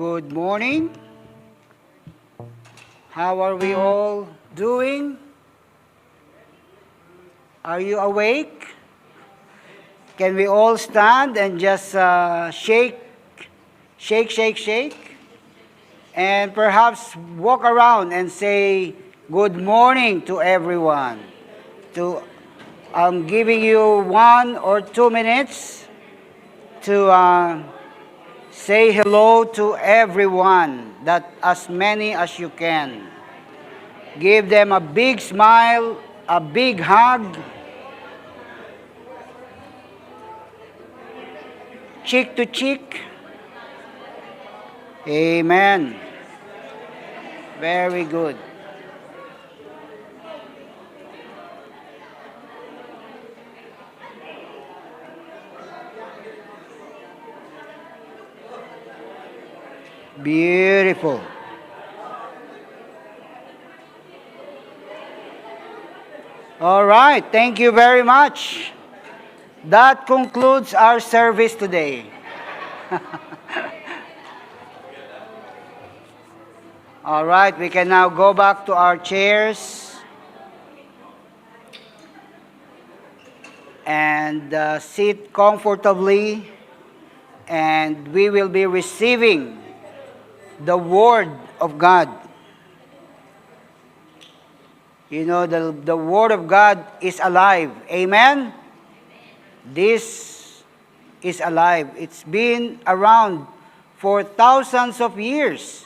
Good morning. How are we all doing? Are you awake? Can we all stand and just shake, and perhaps walk around and say good morning to everyone? I'm giving you 1 or 2 minutes to say hello to everyone, that as many as you can. Give them a big smile, a big hug, cheek to cheek. Amen. Very good. Beautiful. All right, thank you very much. That concludes our service today. All right, we can now go back to our chairs and sit comfortably, and we will be receiving the Word of God. You know, the Word of God is alive. Amen? This is alive. It's been around for thousands of years.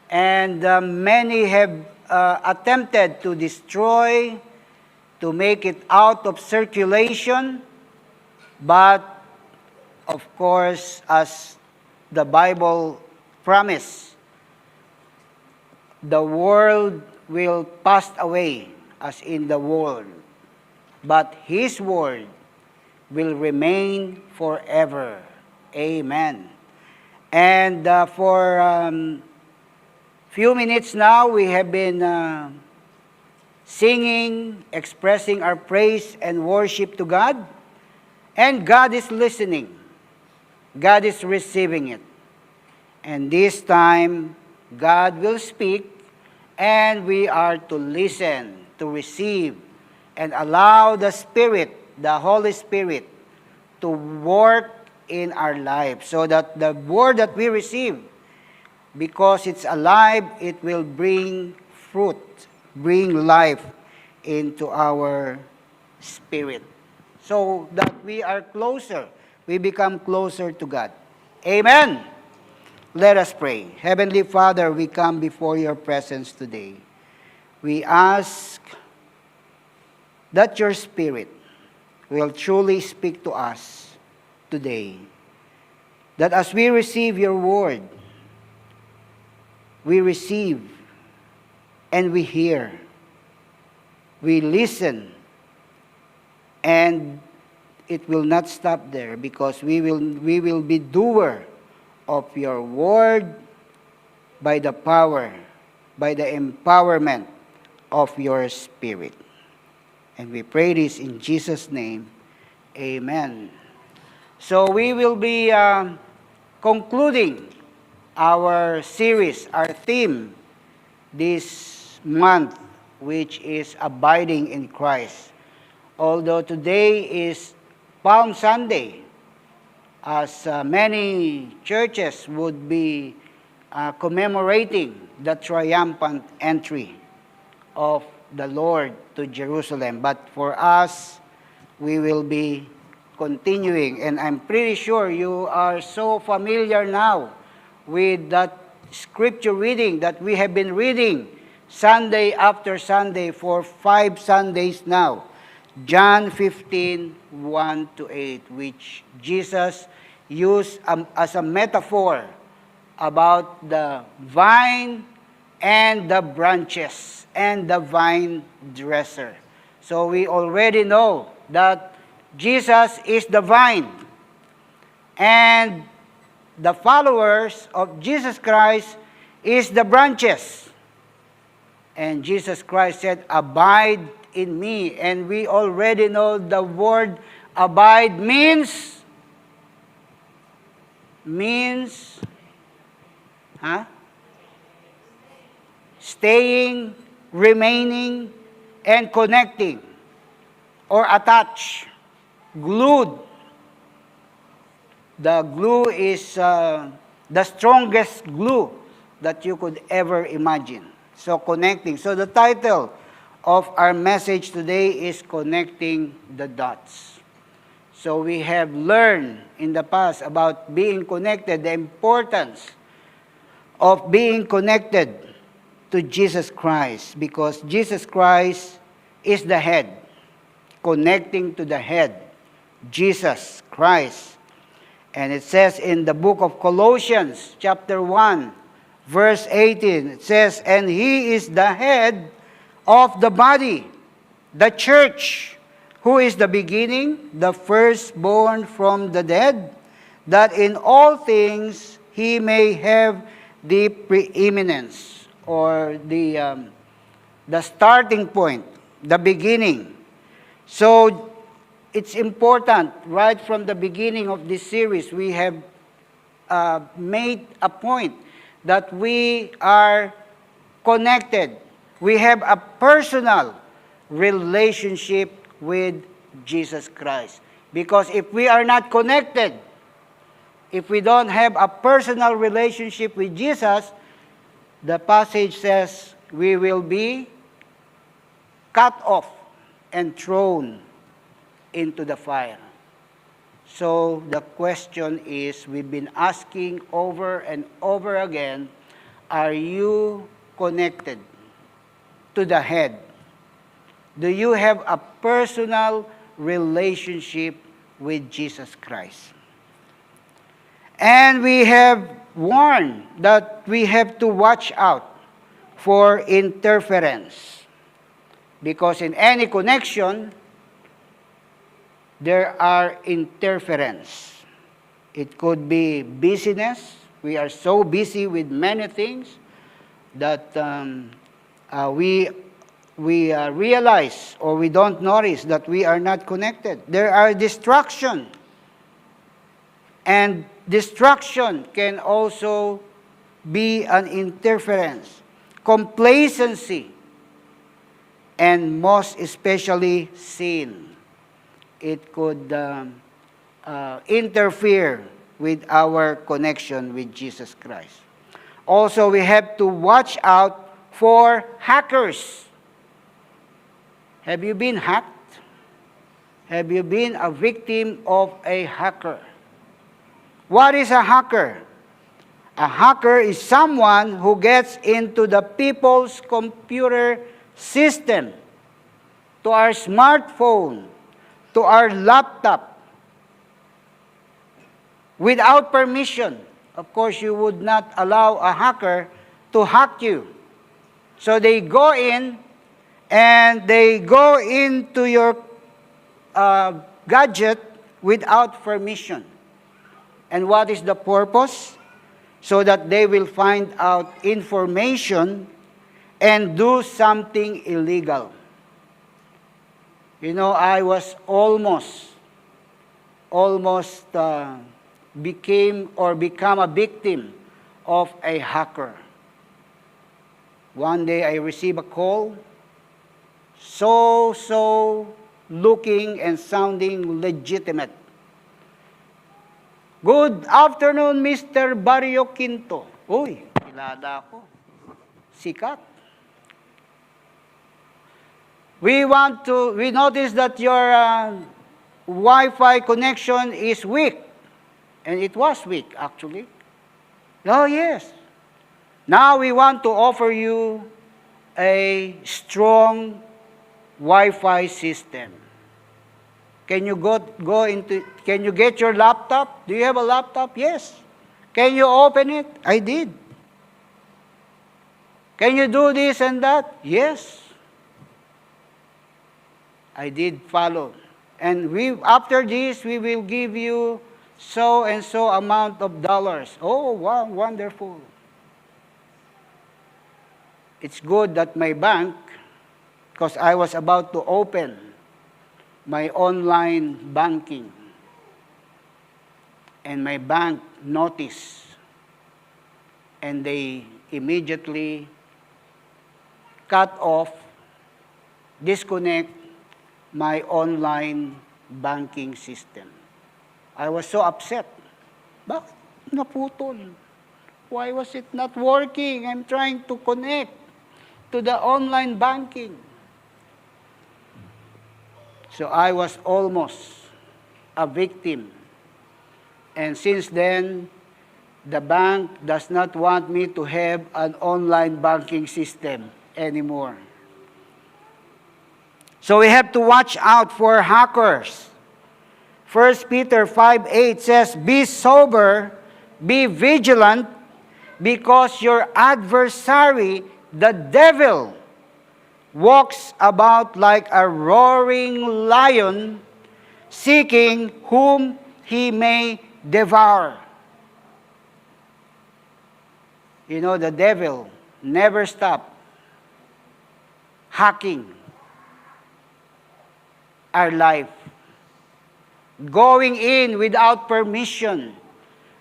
And many have attempted to destroy, to make it out of circulation. But, of course, as the Bible promise, the world will pass away as in the world, but His word will remain forever. Amen. And for few minutes now, we have been singing, expressing our praise and worship to God, and God is listening. God is receiving it. And this time, God will speak, and we are to listen, to receive, and allow the Spirit, the Holy Spirit, to work in our lives, so that the word that we receive, because it's alive, it will bring fruit, bring life into our spirit, so that we are closer, we become closer to God. Amen. Let us pray. Heavenly Father, we come before your presence today. We ask that your Spirit will truly speak to us today. That as we receive your word, we receive and we hear. We listen. And it will not stop there, because we will be doer of your word by the power, by the empowerment of your Spirit. And we pray this in Jesus' name. Amen. So we will be concluding our series, our theme this month, which is abiding in Christ. Although today is Palm Sunday, as many churches would be commemorating the triumphant entry of the Lord to Jerusalem. But for us, we will be continuing. And I'm pretty sure you are so familiar now with that scripture reading that we have been reading Sunday after Sunday for 5 Sundays now. John 15, 1-8, which Jesus used as a metaphor about the vine and the branches and the vine dresser. So we already know that Jesus is the vine, and the followers of Jesus Christ is the branches. And Jesus Christ said, abide in me. And we already know the word abide means Huh? Staying, remaining, and connecting, or attached, glued. The glue is the strongest glue that you could ever imagine. So connecting. So the title of our message today is Connecting the Dots. So we have learned in the past about being connected, the importance of being connected to Jesus Christ, because Jesus Christ is the head, connecting to the head, Jesus Christ. And it says in the book of Colossians, chapter 1, verse 18, it says, "And he is the head of the body, the church, who is the beginning, the firstborn from the dead, that in all things he may have the preeminence," or the starting point, the beginning. So it's important, right from the beginning of this series, we have made a point that we are connected. We have a personal relationship with Jesus Christ. Because if we are not connected, if we don't have a personal relationship with Jesus, the passage says we will be cut off and thrown into the fire. So the question is, we've been asking over and over again, are you connected to the head? Do you have a personal relationship with Jesus Christ? And we have warned that we have to watch out for interference. Because in any connection, there are interference. It could be busyness. We are so busy with many things that we realize or we don't notice that we are not connected. There are distractions. And distraction can also be an interference. Complacency, and most especially sin. It could interfere with our connection with Jesus Christ. Also, we have to watch out for hackers. Have you been hacked? Have you been a victim of a hacker? What is a hacker? A hacker is someone who gets into the people's computer system, to our smartphone, to our laptop, without permission. Of course, you would not allow a hacker to hack you. So they go in and they go into your gadget without permission. And what is the purpose? So that they will find out information and do something illegal. You know, I was almost become a victim of a hacker. One day I received a call, so looking and sounding legitimate. "Good afternoon, Mr. Barrio Quinto." Uy, kilala ko. Sikat. We notice that your Wi-Fi connection is weak. And it was weak, actually. Oh, yes. Now we want to offer you a strong Wi-Fi system. Can you can you get your laptop? Do you have a laptop? Yes. Can you open it? I did. Can you do this and that? Yes. I did follow. And after this, we will give you so and so amount of dollars. Oh, wow, wonderful. It's good that my bank, because I was about to open my online banking, and my bank noticed and they immediately cut off, disconnect my online banking system. I was so upset. Bakit naputol? Why was it not working? I'm trying to connect to the online banking. So I was almost a victim. And since then, the bank does not want me to have an online banking system anymore. So we have to watch out for hackers. 1 Peter 5:8 says, "Be sober, be vigilant, because your adversary, the devil, walks about like a roaring lion, seeking whom he may devour." You know, the devil never stops hacking our life, going in without permission,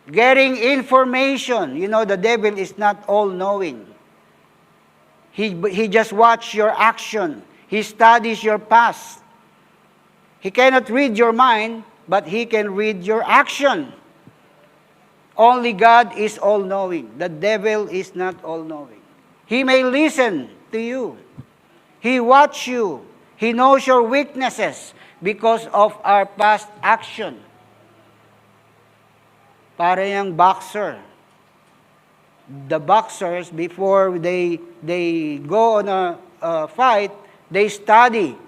getting information. You know, the devil is not all-knowing. He just watches your action. He studies your past. He cannot read your mind, but he can read your action. Only God is all-knowing. The devil is not all-knowing. He may listen to you. He watches you. He knows your weaknesses because of our past action. Para yung boxer. The boxers, before they go on a fight, they study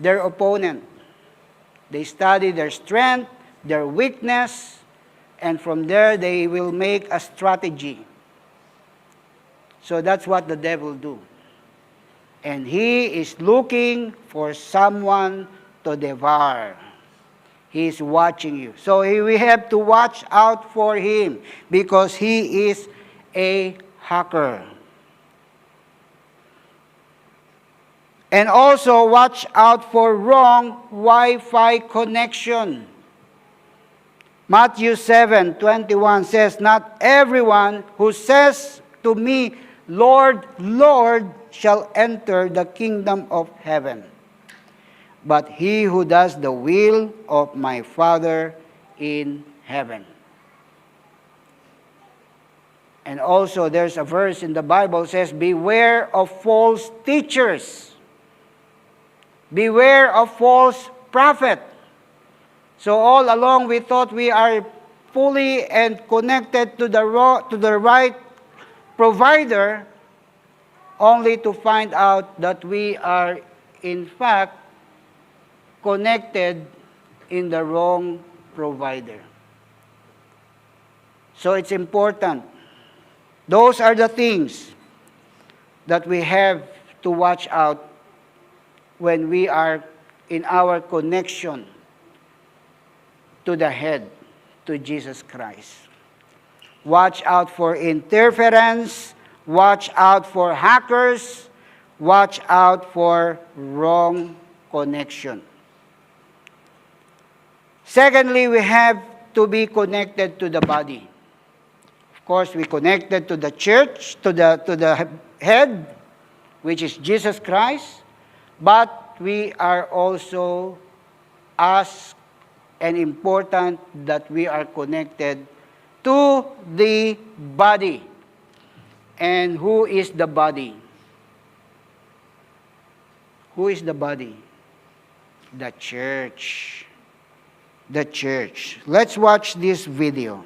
their opponent. They study their strength, their weakness, and from there they will make a strategy. So that's what the devil do. And he is looking for someone to devour. He is watching you. So we have to watch out for him because he is a hacker. And also watch out for wrong Wi-Fi connection. Matthew 7:21 says, "Not everyone who says to me, 'Lord, Lord,' shall enter the kingdom of heaven, but he who does the will of my Father in heaven." And also there's a verse in the Bible says, "Beware of false teachers. Beware of false prophet." So all along we thought we are fully and connected to the right provider, only to find out that we are in fact connected in the wrong provider. So it's important. Those are the things that we have to watch out when we are in our connection to the head, to Jesus Christ. Watch out for interference. Watch out for hackers. Watch out for wrong connection. Secondly, we have to be connected to the body. Of course, we connected to the church, to the head, which is Jesus Christ, but we are also asked and important that we are connected to the body. And who is the body? Who is the body? The church. The church. Let's watch this video.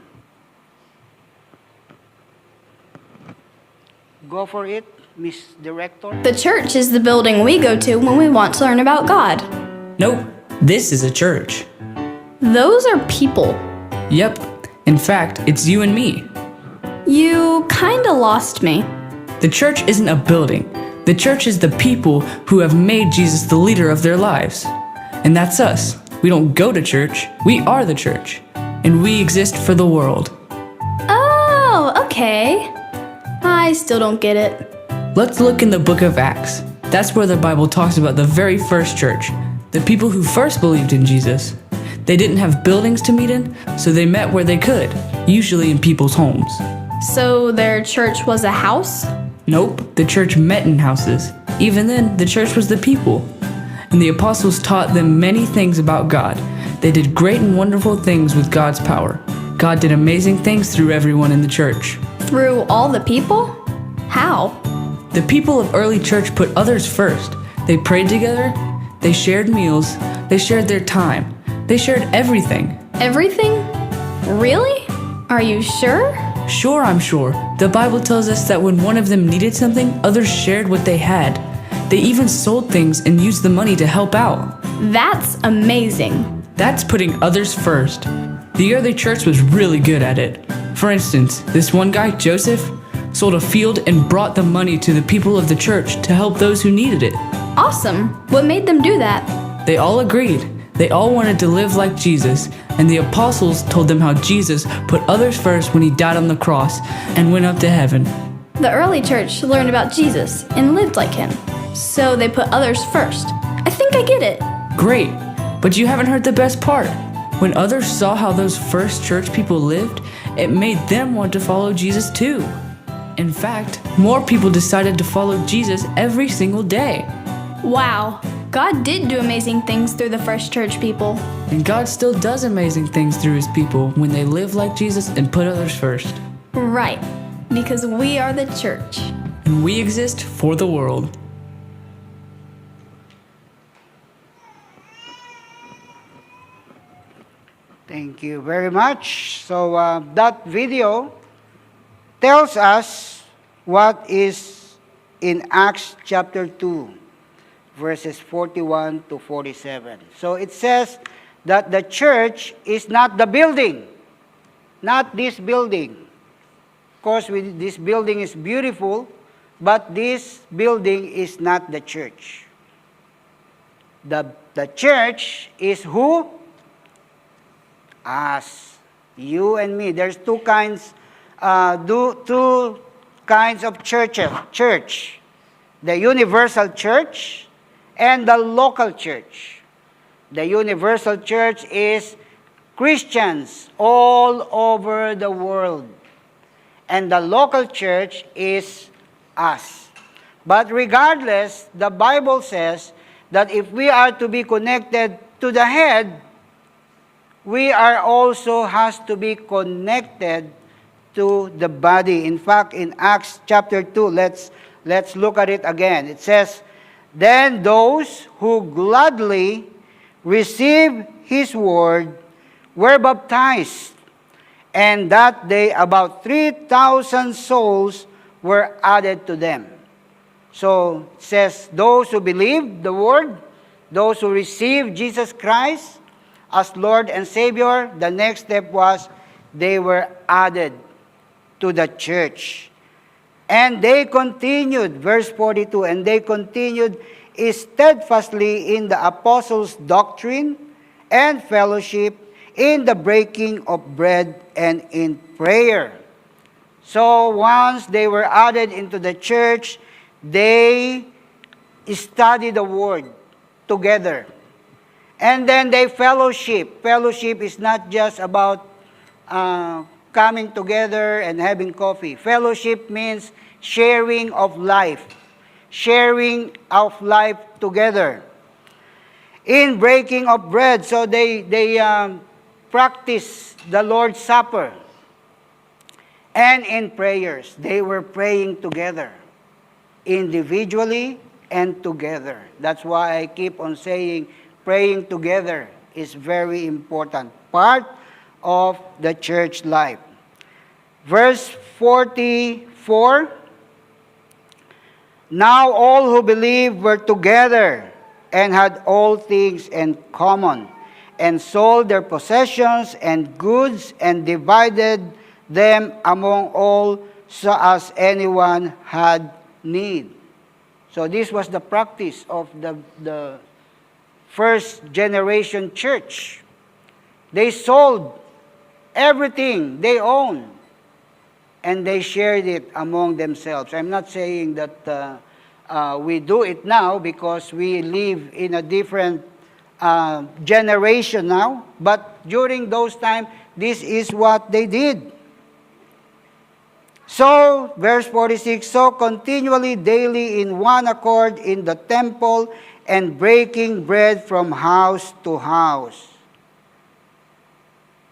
Go for it, Miss Director. The church is the building we go to when we want to learn about God. Nope, this is a church. Those are people. Yep, in fact, it's you and me. You kinda lost me. The church isn't a building. The church is the people who have made Jesus the leader of their lives. And that's us. We don't go to church, we are the church. And we exist for the world. Oh, okay. I still don't get it. Let's look in the book of Acts. That's where the Bible talks about the very first church, the people who first believed in Jesus. They didn't have buildings to meet in, so they met where they could, usually in people's homes. So their church was a house? Nope, the church met in houses. Even then, the church was the people. And the apostles taught them many things about God. They did great and wonderful things with God's power. God did amazing things through everyone in the church. Through all the people? How? The people of early church put others first. They prayed together, they shared meals, they shared their time, they shared everything. Everything? Really? Are you sure? Sure, I'm sure. The Bible tells us that when one of them needed something, others shared what they had. They even sold things and used the money to help out. That's amazing. That's putting others first. The early church was really good at it. For instance, this one guy, Joseph, sold a field and brought the money to the people of the church to help those who needed it. Awesome. What made them do that? They all agreed. They all wanted to live like Jesus, and the apostles told them how Jesus put others first when he died on the cross and went up to heaven. The early church learned about Jesus and lived like him. So they put others first. I think I get it. Great, but you haven't heard the best part. When others saw how those first church people lived, it made them want to follow Jesus too. In fact, more people decided to follow Jesus every single day. Wow. God did do amazing things through the first church people. And God still does amazing things through his people when they live like Jesus and put others first. Right. Because we are the church. And we exist for the world. Thank you very much. So that video tells us what is in Acts chapter 2, verses 41 to 47. So it says that the church is not the building, not this building. Of course, this building is beautiful, but this building is not the church. The church is who? Us, you and me. There's two kinds of church. The universal church and the local church. The universal church is Christians all over the world. And the local church is us. But regardless, the Bible says that if we are to be connected to the head, we are also has to be connected to the body. In fact, in Acts chapter 2, let's look at it again. It says, "Then those who gladly received his word were baptized, and that day about 3,000 souls were added to them." So it says, those who believed the word, those who received Jesus Christ as Lord and Savior, the next step was they were added to the church. And they continued, verse 42, and they continued steadfastly in the apostles' doctrine and fellowship, in the breaking of bread and in prayer. So once they were added into the church, they studied the word together. And then they fellowship. Fellowship is not just about coming together and having coffee. Fellowship means sharing of life. Sharing of life together. In breaking of bread, so they practice the Lord's Supper. And in prayers, they were praying together. Individually and together. That's why I keep on saying praying together is very important. Part of the church life. Verse 44, "Now all who believed were together and had all things in common, and sold their possessions and goods and divided them among all so as anyone had need." So this was the practice of the first generation church. They sold everything they owned and they shared it among themselves. I'm not saying that we do it now because we live in a different generation now, but during those times, this is what they did. So, verse 46, so continually daily in one accord in the temple and breaking bread from house to house.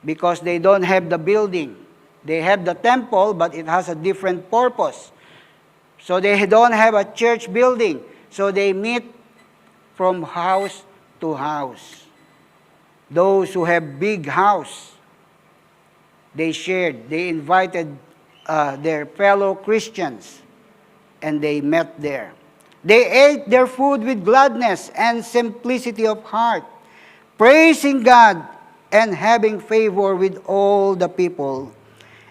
Because they don't have the building. They have the temple, but it has a different purpose. So they don't have a church building. So they meet from house to house. Those who have big house, they shared. They invited their fellow Christians, and they met there. They ate their food with gladness and simplicity of heart, praising God and having favor with all the people.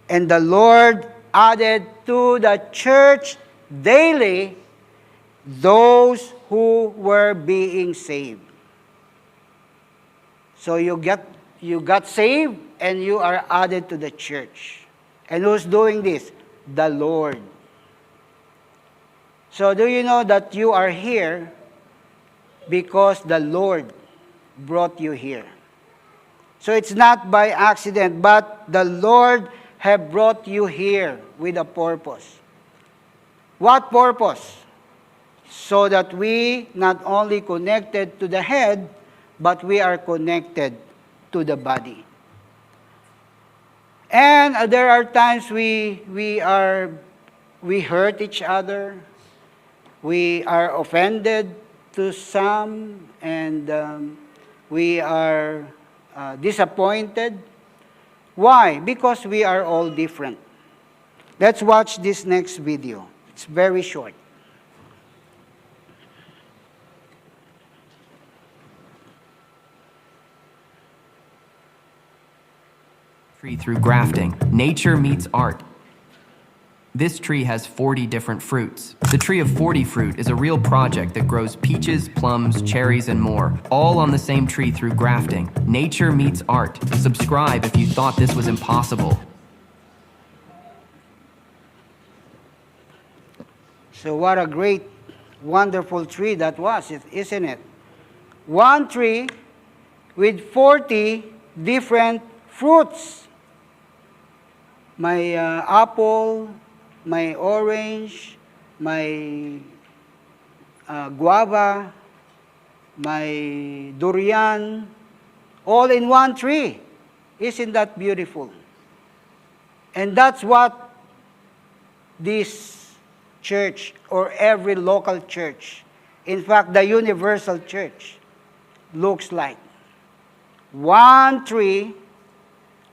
And the Lord added to the church daily those who were being saved. So you got saved and you are added to the church. And who's doing this? The Lord. So do you know that you are here because the Lord brought you here? So it's not by accident, but the Lord have brought you here with a purpose. What purpose? So that we not only connected to the head, but we are connected to the body. And there are times we hurt each other, we are offended to some, and we are disappointed. Why? Because we are all different. Let's watch this next video. It's very short. Tree through grafting. Nature meets art. This tree has 40 different fruits. The Tree of 40 Fruit is a real project that grows peaches, plums, cherries, and more, all on the same tree through grafting. Nature meets art. Subscribe if you thought this was impossible. So what a great, wonderful tree that was, isn't it? One tree with 40 different fruits. My apple, my orange, my guava, my durian, all in one tree. Isn't that beautiful? And that's what this church or every local church, in fact, the universal church, looks like. One tree,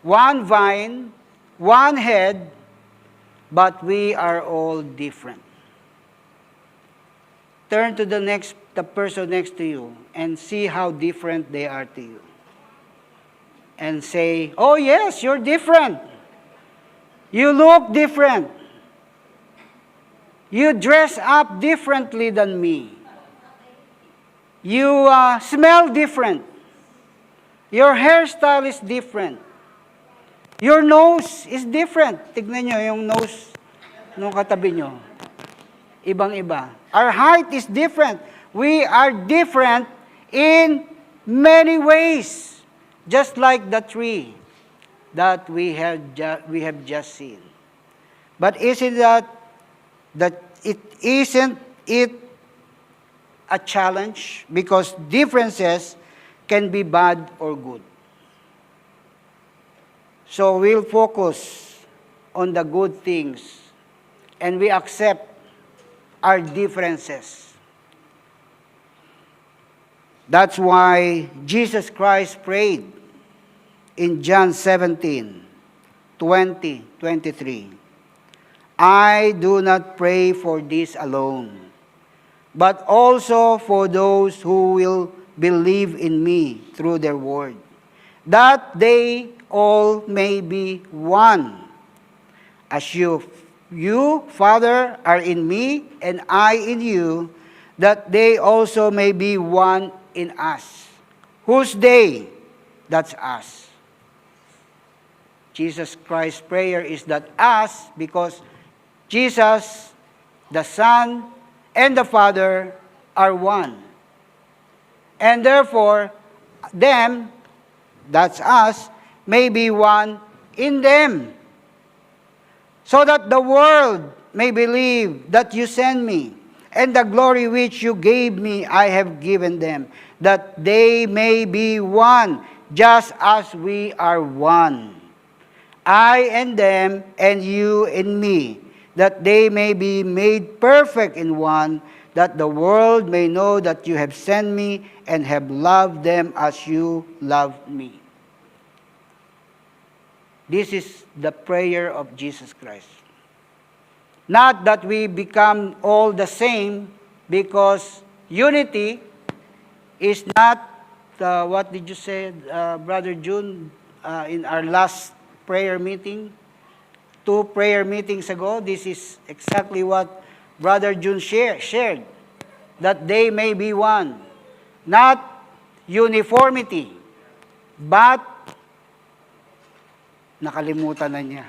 one vine, one head, but we are all different. Turn to the person next to you and see how different they are to you. And say, oh yes, you're different. You look different. You dress up differently than me. You smell different. Your hairstyle is different. Your nose is different. Tignan nyo yung nose nung katabi nyo. Ibang-iba. Our height is different. We are different in many ways. Just like the tree that we have just seen. But isn't it a challenge? Because differences can be bad or good. So we'll focus on the good things and we accept our differences. That's why Jesus Christ prayed in John 17, 20, 23. I do not pray for this alone, but also for those who will believe in me through their word, that they all may be one. As you, Father, are in me, and I in you, that they also may be one in us. Who's they? That's us. Jesus Christ's prayer is that us, because Jesus, the Son, and the Father are one. And therefore, them, that's us, may be one in them. so that the world may believe that you sent me. And the glory which you gave me, I have given them, that they may be one, just as we are one. I and them, and you and me, that they may be made perfect in one, that the world may know that you have sent me and have loved them as you loved me. This is the prayer of Jesus Christ. Not that we become all the same, because unity is not, what did you say, Brother June, in our last prayer meeting? 2 prayer meetings ago, this is exactly what Brother June shared, that they may be one. Not uniformity, but nakalimutan na niya.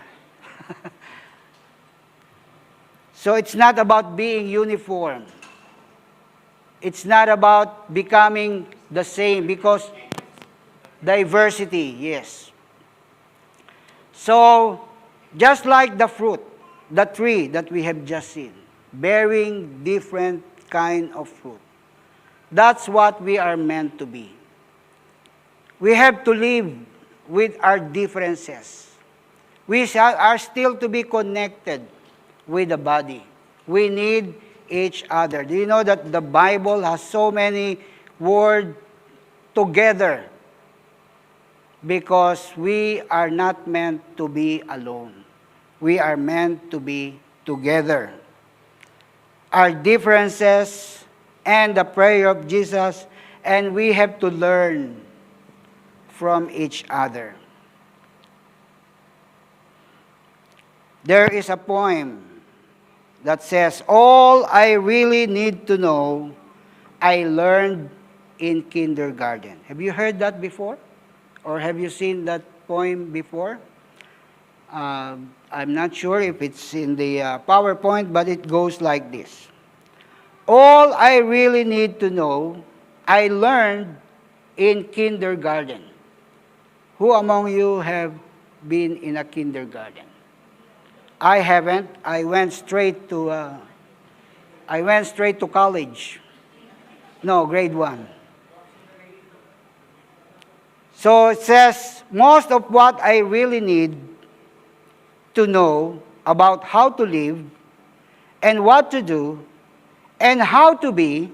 So it's not about being uniform. It's not about becoming the same, because diversity, yes. So, just like the fruit, the tree that we have just seen, bearing different kind of fruit. That's what we are meant to be. We have to live with our differences. We are still to be connected with the body. We need each other. Do you know that the Bible has so many words together? Because we are not meant to be alone. We are meant to be together. Our differences and the prayer of Jesus, and we have to learn from each other. There is a poem that says, all I really need to know, I learned in kindergarten. Have you heard that before? Or have you seen that poem before? I'm not sure if it's in the PowerPoint, but it goes like this. All I really need to know, I learned in kindergarten. Who among you have been in a kindergarten? I haven't. I went straight to college. No, grade 1. So it says, most of what I really need to know about how to live and what to do and how to be,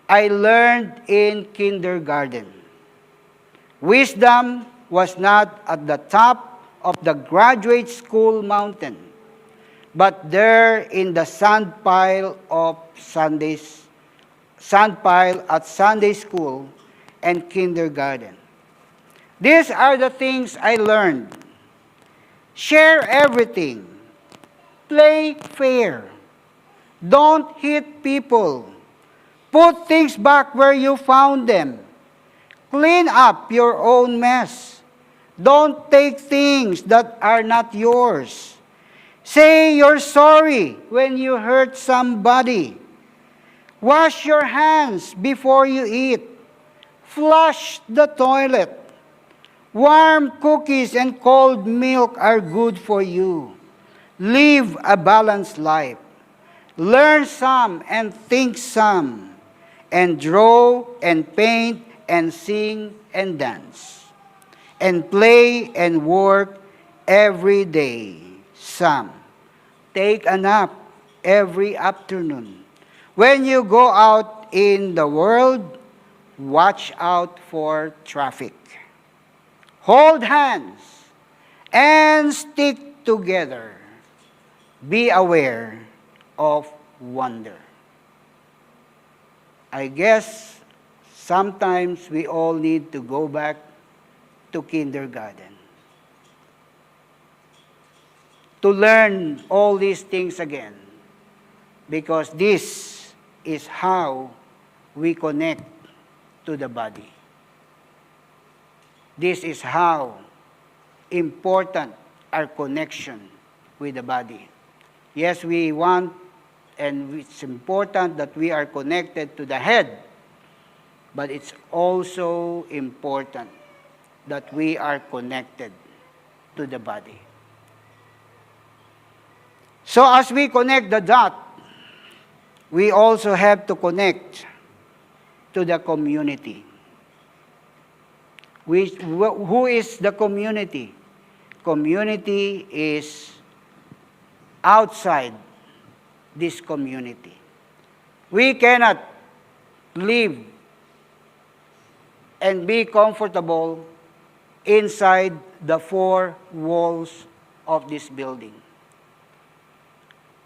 I learned in kindergarten. Wisdom was not at the top of the graduate school mountain, but there in the sandpile at Sunday school and kindergarten. These are the things I learned. Share everything. Play fair. Don't hit people. Put things back where you found them. Clean up your own mess. Don't take things that are not yours. Say you're sorry when you hurt somebody. Wash your hands before you eat. Flush the toilet. Warm cookies and cold milk are good for you. Live a balanced life. Learn some and think some. And draw and paint and sing and dance. And play and work every day. Some. Take a nap every afternoon. When you go out in the world, watch out for traffic. Hold hands and stick together. Be aware of wonder. I guess sometimes we all need to go back to kindergarten to learn all these things again, because this is how we connect to the body. This is how important our connection with the body. Yes, we want, and it's important that we are connected to the head, but it's also important that we are connected to the body. So as we connect the dot, we also have to connect to the community. Who is the community? Community is outside this community. We cannot live and be comfortable inside the four walls of this building.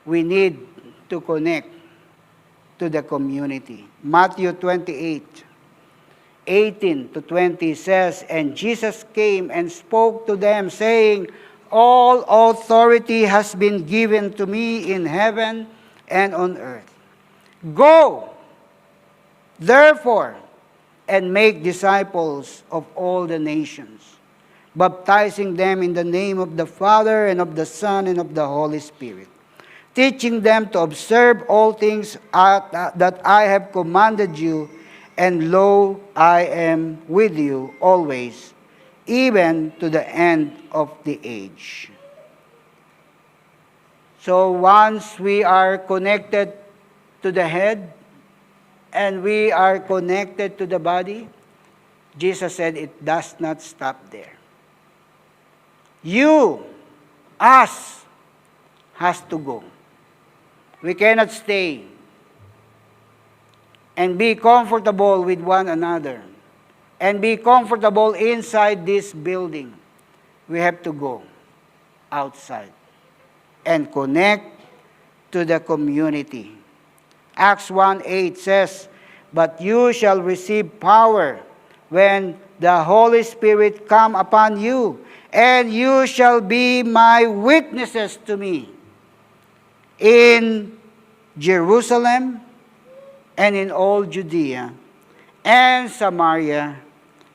We need to connect to the community. Matthew 28:18-20 says, "And Jesus came and spoke to them, saying, All authority has been given to me in heaven and on earth. Go, therefore, and make disciples of all the nations, baptizing them in the name of the Father and of the Son and of the Holy Spirit, teaching them to observe all things that I have commanded you, and lo, I am with you always, even to the end of the age." So once we are connected to the head, and we are connected to the body, Jesus said it does not stop there. You, us, has to go. We cannot stay and be comfortable with one another and be comfortable inside this building. We have to go outside and connect to the community. Acts 1:8 says, "But you shall receive power when the Holy Spirit come upon you, and you shall be my witnesses to me in Jerusalem and in all Judea and Samaria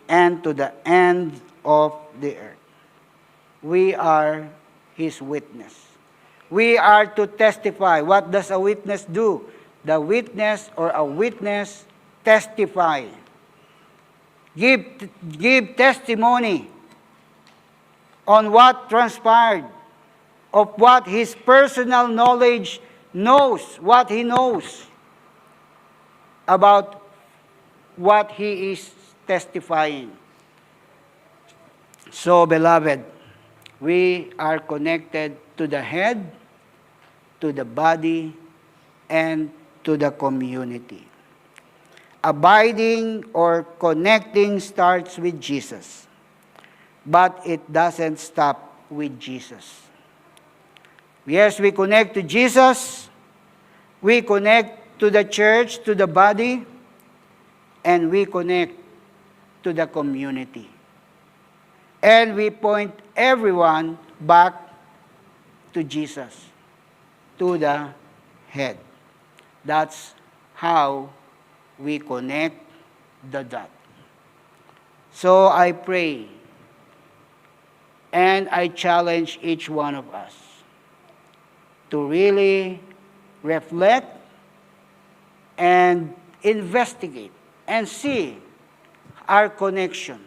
and to the end of the earth." We are His witness. We are to testify. What does a witness do? The witness or a witness testify. Give testimony on what transpired, of what his personal knowledge knows, what he knows about what he is testifying. So, beloved, we are connected to the head, to the body, and to the community. Abiding or connecting starts with Jesus, but it doesn't stop with Jesus. Yes, we connect to Jesus, we connect to the church, to the body, and we connect to the community. And we point everyone back to Jesus, to the head. That's how we connect the dot. So I pray and I challenge each one of us to really reflect and investigate and see our connection.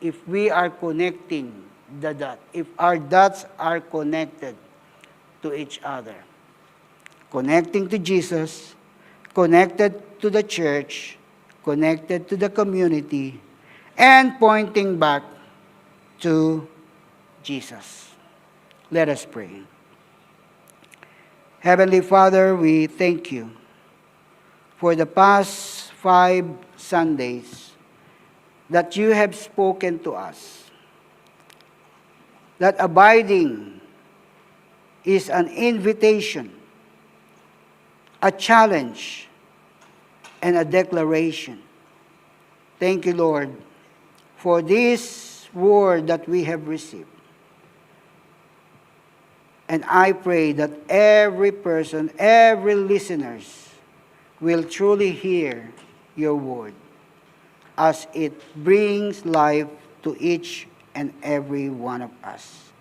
If we are connecting the dot, if our dots are connected to each other. Connecting to Jesus, connected to the church, connected to the community, and pointing back to Jesus. Let us pray. Heavenly Father, we thank you for the past 5 Sundays that you have spoken to us, that abiding is an invitation, a challenge, and a declaration. Thank you, Lord, for this word that we have received. And I pray that every person, every listeners will truly hear your word as it brings life to each and every one of us.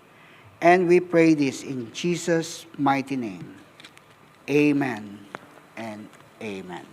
And we pray this in Jesus' mighty name. Amen and amen.